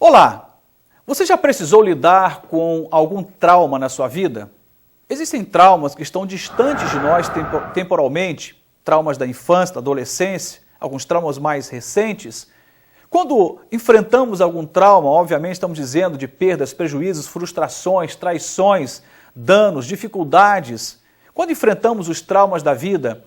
Olá! Você já precisou lidar com algum trauma na sua vida? Existem traumas que estão distantes de nós temporalmente, traumas da infância, da adolescência, alguns traumas mais recentes. Quando enfrentamos algum trauma, obviamente estamos dizendo de perdas, prejuízos, frustrações, traições, danos, dificuldades. Quando enfrentamos os traumas da vida,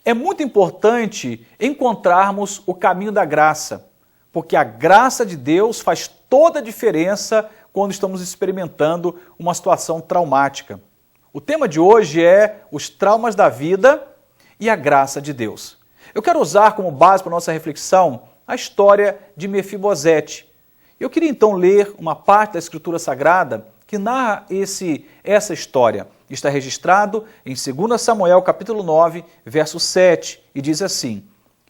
é muito importante encontrarmos o caminho da graça, porque a graça de Deus faz toda a diferença quando estamos experimentando uma situação traumática. O tema de hoje é os traumas da vida e a graça de Deus. Eu quero usar como base para a nossa reflexão a história de Mefibosete. Eu queria então ler uma parte da Escritura Sagrada que narra essa história. Está registrado em 2 Samuel capítulo 9, verso 7, e diz assim: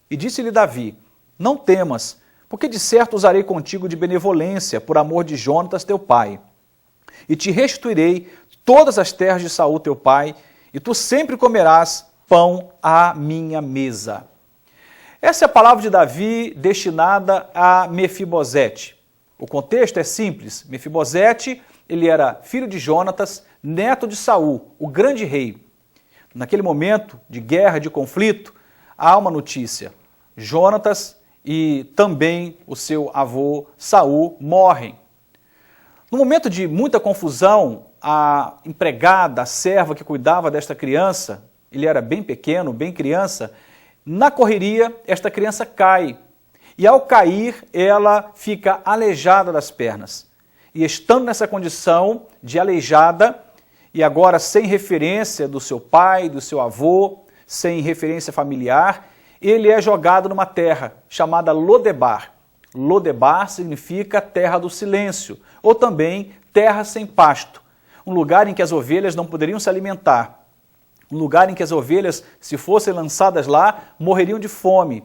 E disse-lhe Davi, não temas, porque de certo usarei contigo de benevolência, por amor de Jonatas teu pai. E te restituirei todas as terras de Saul teu pai, e tu sempre comerás pão à minha mesa. Essa é a palavra de Davi destinada a Mefibosete. O contexto é simples. Mefibosete, ele era filho de Jonatas, neto de Saul, o grande rei. Naquele momento de guerra, de conflito, há uma notícia. Jonatas e também o seu avô Saul morrem. No momento de muita confusão, a empregada, a serva que cuidava desta criança, ele era bem pequeno, bem criança, na correria esta criança cai. E ao cair, ela fica aleijada das pernas. E estando nessa condição de aleijada, e agora sem referência do seu pai, do seu avô, sem referência familiar, ele é jogado numa terra chamada Lodebar. Lodebar significa terra do silêncio, ou também terra sem pasto. Um lugar em que as ovelhas não poderiam se alimentar. Um lugar em que as ovelhas, se fossem lançadas lá, morreriam de fome.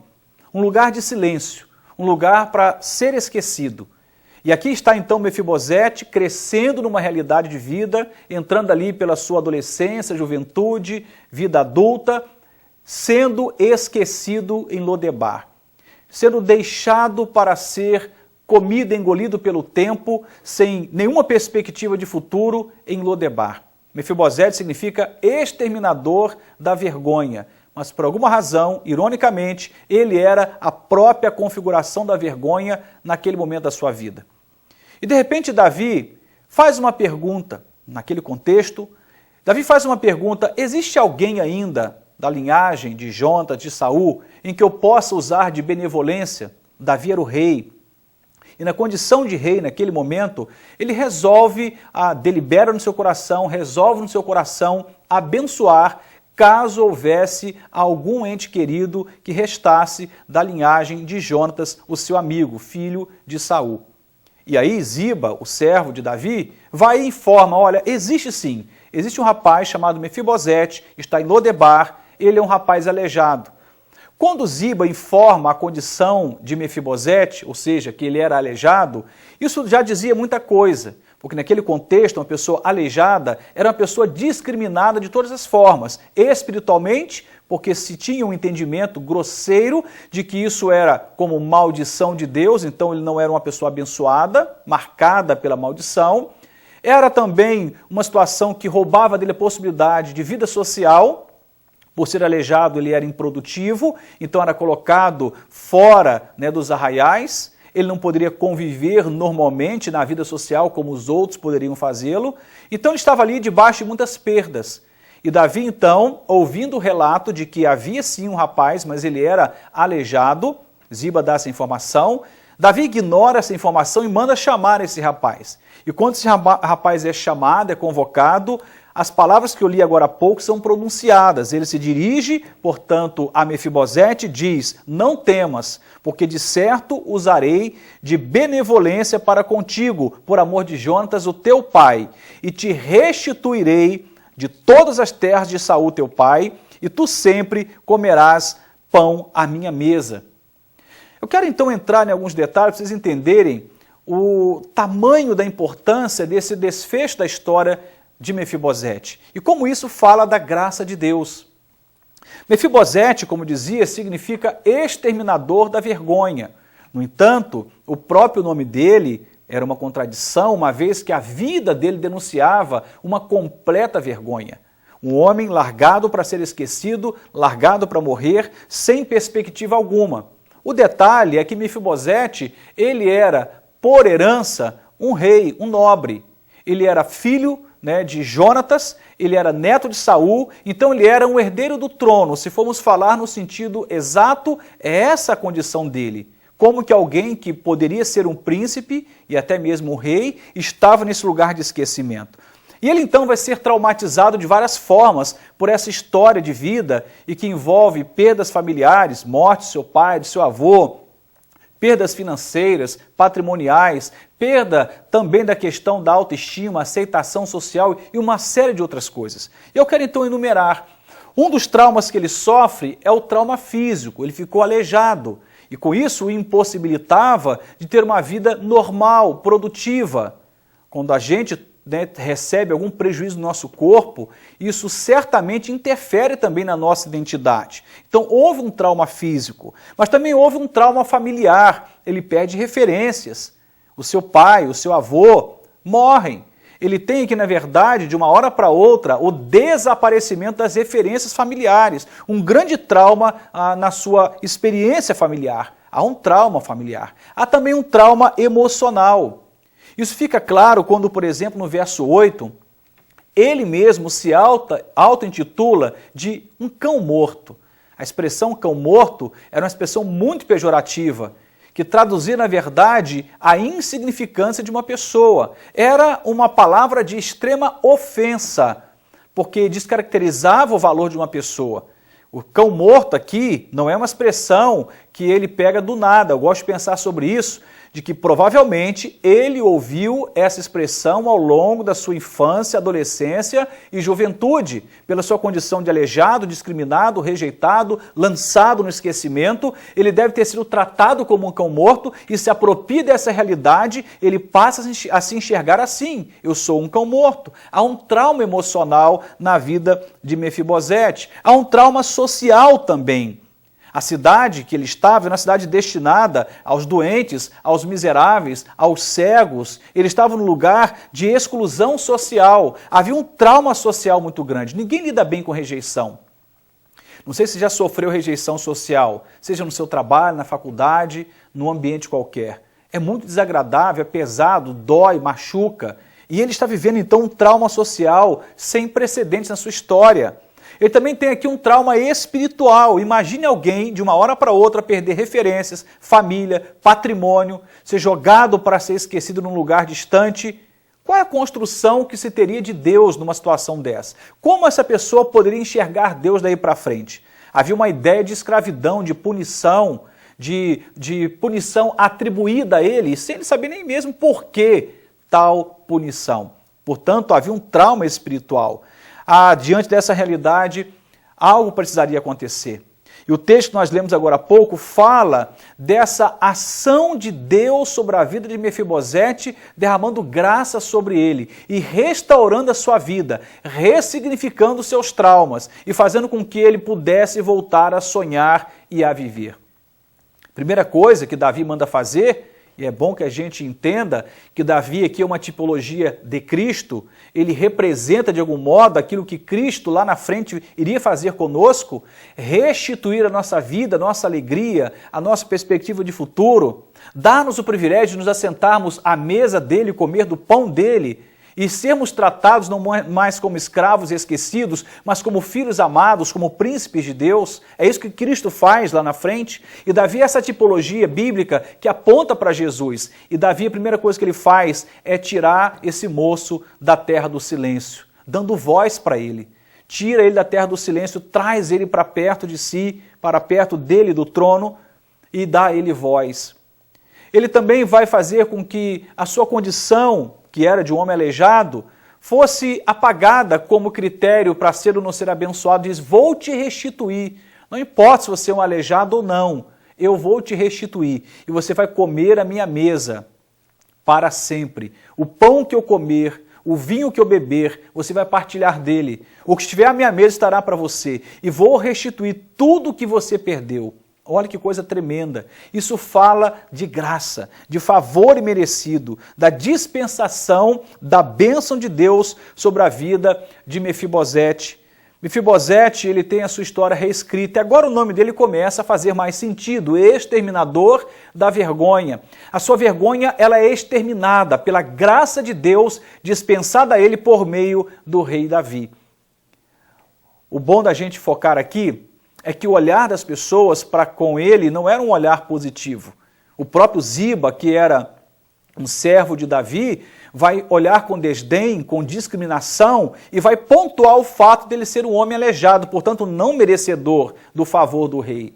Um lugar de silêncio, um lugar para ser esquecido. E aqui está então Mefibosete crescendo numa realidade de vida, entrando ali pela sua adolescência, juventude, vida adulta, sendo esquecido em Lodebar, sendo deixado para ser comido, engolido pelo tempo, sem nenhuma perspectiva de futuro em Lodebar. Mefibosete significa exterminador da vergonha, mas por alguma razão, ironicamente, ele era a própria configuração da vergonha naquele momento da sua vida. E de repente Davi faz uma pergunta, naquele contexto, Davi faz uma pergunta: existe alguém ainda da linhagem de Jonatas, de Saul, em que eu possa usar de benevolência? Davi era o rei. E na condição de rei, naquele momento, ele delibera no seu coração, resolve no seu coração abençoar caso houvesse algum ente querido que restasse da linhagem de Jonatas, o seu amigo, filho de Saul. E aí Ziba, o servo de Davi, vai e informa: olha, existe sim, existe um rapaz chamado Mefibosete, está em Lodebar, ele é um rapaz aleijado. Quando Ziba informa a condição de Mefibosete, ou seja, que ele era aleijado, isso já dizia muita coisa, porque naquele contexto uma pessoa aleijada era uma pessoa discriminada de todas as formas, espiritualmente, porque se tinha um entendimento grosseiro de que isso era como maldição de Deus, então ele não era uma pessoa abençoada, marcada pela maldição. Era também uma situação que roubava dele a possibilidade de vida social. Por ser aleijado, ele era improdutivo, então era colocado fora, dos arraiais. Ele não poderia conviver normalmente na vida social como os outros poderiam fazê-lo. Então ele estava ali debaixo de muitas perdas. E Davi, então, ouvindo o relato de que havia sim um rapaz, mas ele era aleijado, Ziba dá essa informação, Davi ignora essa informação e manda chamar esse rapaz. E quando esse rapaz é chamado, é convocado, as palavras que eu li agora há pouco são pronunciadas. Ele se dirige, portanto, a Mefibosete e diz: não temas, porque de certo usarei de benevolência para contigo, por amor de Jonatas, o teu pai, e te restituirei de todas as terras de Saul teu pai, e tu sempre comerás pão à minha mesa. Eu quero então entrar em alguns detalhes para vocês entenderem o tamanho da importância desse desfecho da história de Mefibosete e como isso fala da graça de Deus. Mefibosete, como dizia, significa exterminador da vergonha. No entanto, o próprio nome dele Era uma contradição, uma vez que a vida dele denunciava uma completa vergonha. Um homem largado para ser esquecido, largado para morrer, sem perspectiva alguma. O detalhe é que Mefibosete, ele era, por herança, um rei, um nobre. Ele era filho, de Jonatas, ele era neto de Saul, então ele era um herdeiro do trono. Se formos falar no sentido exato, é essa a condição dele. Como que alguém que poderia ser um príncipe e até mesmo um rei estava nesse lugar de esquecimento. E ele então vai ser traumatizado de várias formas por essa história de vida e que envolve perdas familiares, morte de seu pai, de seu avô, perdas financeiras, patrimoniais, perda também da questão da autoestima, aceitação social e uma série de outras coisas. Eu quero então enumerar. Um dos traumas que ele sofre é o trauma físico, ele ficou aleijado e com isso o impossibilitava de ter uma vida normal, produtiva. Quando a gente recebe algum prejuízo no nosso corpo, isso certamente interfere também na nossa identidade. Então houve um trauma físico, mas também houve um trauma familiar. Ele perde referências. O seu pai, o seu avô morrem. Ele tem aqui, na verdade, de uma hora para outra, o desaparecimento das referências familiares. Um grande trauma na sua experiência familiar. Há um trauma familiar. Há também um trauma emocional. Isso fica claro quando, por exemplo, no verso 8, ele mesmo se auto-intitula de um cão morto. A expressão cão morto era uma expressão muito pejorativa, que traduzia, na verdade, a insignificância de uma pessoa. Era uma palavra de extrema ofensa, porque descaracterizava o valor de uma pessoa. O cão morto aqui não é uma expressão que ele pega do nada. Eu gosto de pensar sobre isso, de que provavelmente ele ouviu essa expressão ao longo da sua infância, adolescência e juventude, pela sua condição de aleijado, discriminado, rejeitado, lançado no esquecimento. Ele deve ter sido tratado como um cão morto e se apropria dessa realidade, ele passa a se enxergar assim: eu sou um cão morto. Há um trauma emocional na vida de Mefibosete, há um trauma social também. A cidade que ele estava era uma cidade destinada aos doentes, aos miseráveis, aos cegos. Ele estava num lugar de exclusão social. Havia um trauma social muito grande. Ninguém lida bem com rejeição. Não sei se já sofreu rejeição social, seja no seu trabalho, na faculdade, num ambiente qualquer. É muito desagradável, é pesado, dói, machuca. E ele está vivendo então um trauma social sem precedentes na sua história. Ele também tem aqui um trauma espiritual. Imagine alguém, de uma hora para outra, perder referências, família, patrimônio, ser jogado para ser esquecido num lugar distante. Qual é a construção que se teria de Deus numa situação dessa? Como essa pessoa poderia enxergar Deus daí para frente? Havia uma ideia de escravidão, de punição, de punição atribuída a ele, sem ele saber nem mesmo por que tal punição. Portanto, havia um trauma espiritual. Diante dessa realidade, algo precisaria acontecer. E o texto que nós lemos agora há pouco fala dessa ação de Deus sobre a vida de Mefibosete, derramando graça sobre ele e restaurando a sua vida, ressignificando seus traumas e fazendo com que ele pudesse voltar a sonhar e a viver. Primeira coisa que Davi manda fazer, e é bom que a gente entenda que Davi aqui é uma tipologia de Cristo, ele representa de algum modo aquilo que Cristo lá na frente iria fazer conosco, restituir a nossa vida, a nossa alegria, a nossa perspectiva de futuro, dar-nos o privilégio de nos assentarmos à mesa dele, comer do pão dele, e sermos tratados não mais como escravos e esquecidos, mas como filhos amados, como príncipes de Deus. É isso que Cristo faz lá na frente. E Davi é essa tipologia bíblica que aponta para Jesus. E Davi, a primeira coisa que ele faz é tirar esse moço da terra do silêncio, dando voz para ele. Tira ele da terra do silêncio, traz ele para perto de si, para perto dele, do trono, e dá a ele voz. Ele também vai fazer com que a sua condição, que era de um homem aleijado, fosse apagada como critério para ser ou não ser abençoado. Diz: vou te restituir. Não importa se você é um aleijado ou não, eu vou te restituir. E você vai comer a minha mesa para sempre. O pão que eu comer, o vinho que eu beber, você vai partilhar dele. O que estiver à minha mesa estará para você. E vou restituir tudo o que você perdeu. Olha que coisa tremenda. Isso fala de graça, de favor imerecido, da dispensação da bênção de Deus sobre a vida de Mefibosete. Mefibosete, ele tem a sua história reescrita e agora o nome dele começa a fazer mais sentido, exterminador da vergonha. A sua vergonha, ela é exterminada pela graça de Deus dispensada a ele por meio do rei Davi. O bom da gente focar aqui é que o olhar das pessoas para com ele não era um olhar positivo. O próprio Ziba, que era um servo de Davi, vai olhar com desdém, com discriminação e vai pontuar o fato dele ser um homem aleijado, portanto não merecedor do favor do rei.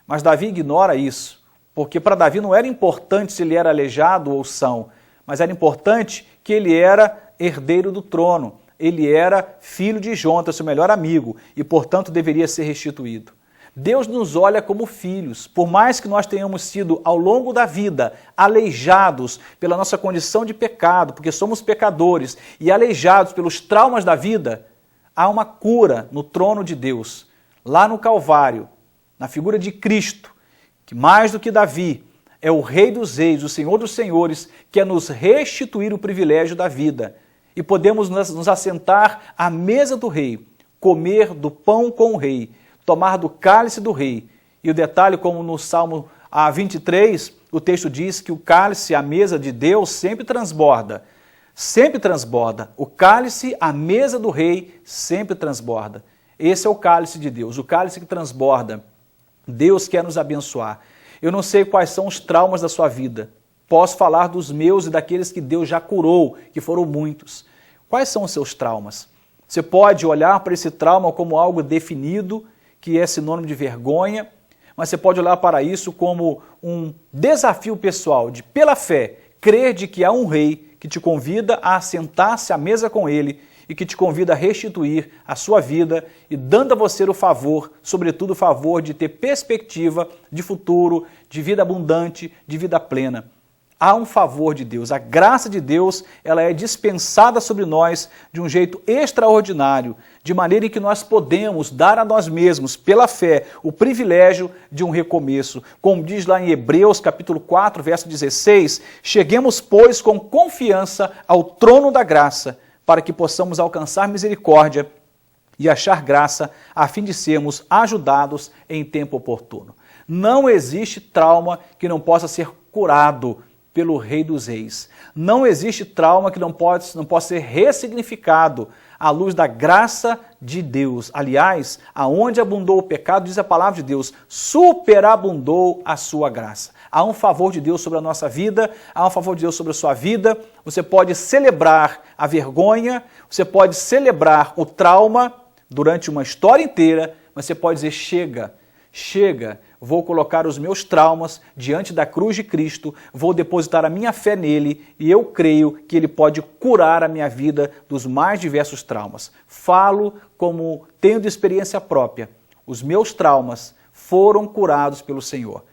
Mas Davi ignora isso, porque para Davi não era importante se ele era aleijado ou são, mas era importante que ele era herdeiro do trono. Ele era filho de Jontas, seu melhor amigo, e portanto deveria ser restituído. Deus nos olha como filhos, por mais que nós tenhamos sido ao longo da vida aleijados pela nossa condição de pecado, porque somos pecadores, e aleijados pelos traumas da vida, há uma cura no trono de Deus, lá no Calvário, na figura de Cristo, que mais do que Davi, é o Rei dos Reis, o Senhor dos Senhores, que é nos restituir o privilégio da vida. E podemos nos assentar à mesa do rei, comer do pão com o rei, tomar do cálice do rei. E o detalhe, como no Salmo 23, o texto diz que o cálice, a mesa de Deus, sempre transborda. Sempre transborda. O cálice, a mesa do rei, sempre transborda. Esse é o cálice de Deus, o cálice que transborda. Deus quer nos abençoar. Eu não sei quais são os traumas da sua vida. Posso falar dos meus e daqueles que Deus já curou, que foram muitos. Quais são os seus traumas? Você pode olhar para esse trauma como algo definido, que é sinônimo de vergonha, mas você pode olhar para isso como um desafio pessoal de, pela fé, crer de que há um rei que te convida a assentar-se à mesa com ele e que te convida a restituir a sua vida e dando a você o favor, sobretudo o favor de ter perspectiva de futuro, de vida abundante, de vida plena. Há um favor de Deus, a graça de Deus, ela é dispensada sobre nós de um jeito extraordinário, de maneira em que nós podemos dar a nós mesmos, pela fé, o privilégio de um recomeço. Como diz lá em Hebreus, capítulo 4, verso 16, cheguemos, pois, com confiança ao trono da graça, para que possamos alcançar misericórdia e achar graça, a fim de sermos ajudados em tempo oportuno. Não existe trauma que não possa ser curado pelo Rei dos Reis. Não existe trauma que não possa ser ressignificado à luz da graça de Deus. Aliás, aonde abundou o pecado, diz a palavra de Deus, superabundou a sua graça. Há um favor de Deus sobre a nossa vida, há um favor de Deus sobre a sua vida. Você pode celebrar a vergonha, você pode celebrar o trauma durante uma história inteira, mas você pode dizer, chega, vou colocar os meus traumas diante da cruz de Cristo, vou depositar a minha fé nele e eu creio que ele pode curar a minha vida dos mais diversos traumas. Falo como tendo experiência própria. Os meus traumas foram curados pelo Senhor.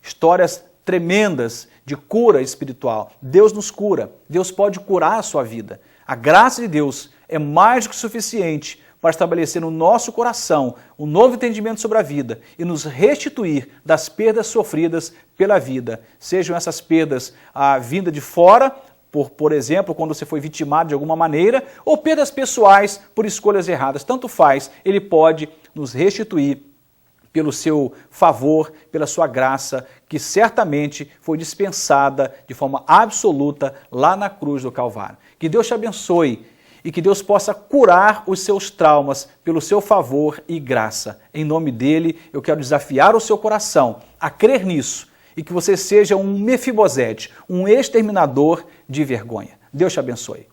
Histórias tremendas de cura espiritual. Deus nos cura. Deus pode curar a sua vida. A graça de Deus é mais do que suficiente para estabelecer no nosso coração um novo entendimento sobre a vida e nos restituir das perdas sofridas pela vida. Sejam essas perdas a vinda de fora, por exemplo, quando você foi vitimado de alguma maneira, ou perdas pessoais por escolhas erradas. Tanto faz, ele pode nos restituir pelo seu favor, pela sua graça, que certamente foi dispensada de forma absoluta lá na cruz do Calvário. Que Deus te abençoe e que Deus possa curar os seus traumas pelo seu favor e graça. Em nome dele, eu quero desafiar o seu coração a crer nisso e que você seja um Mefibosete, um exterminador de vergonha. Deus te abençoe.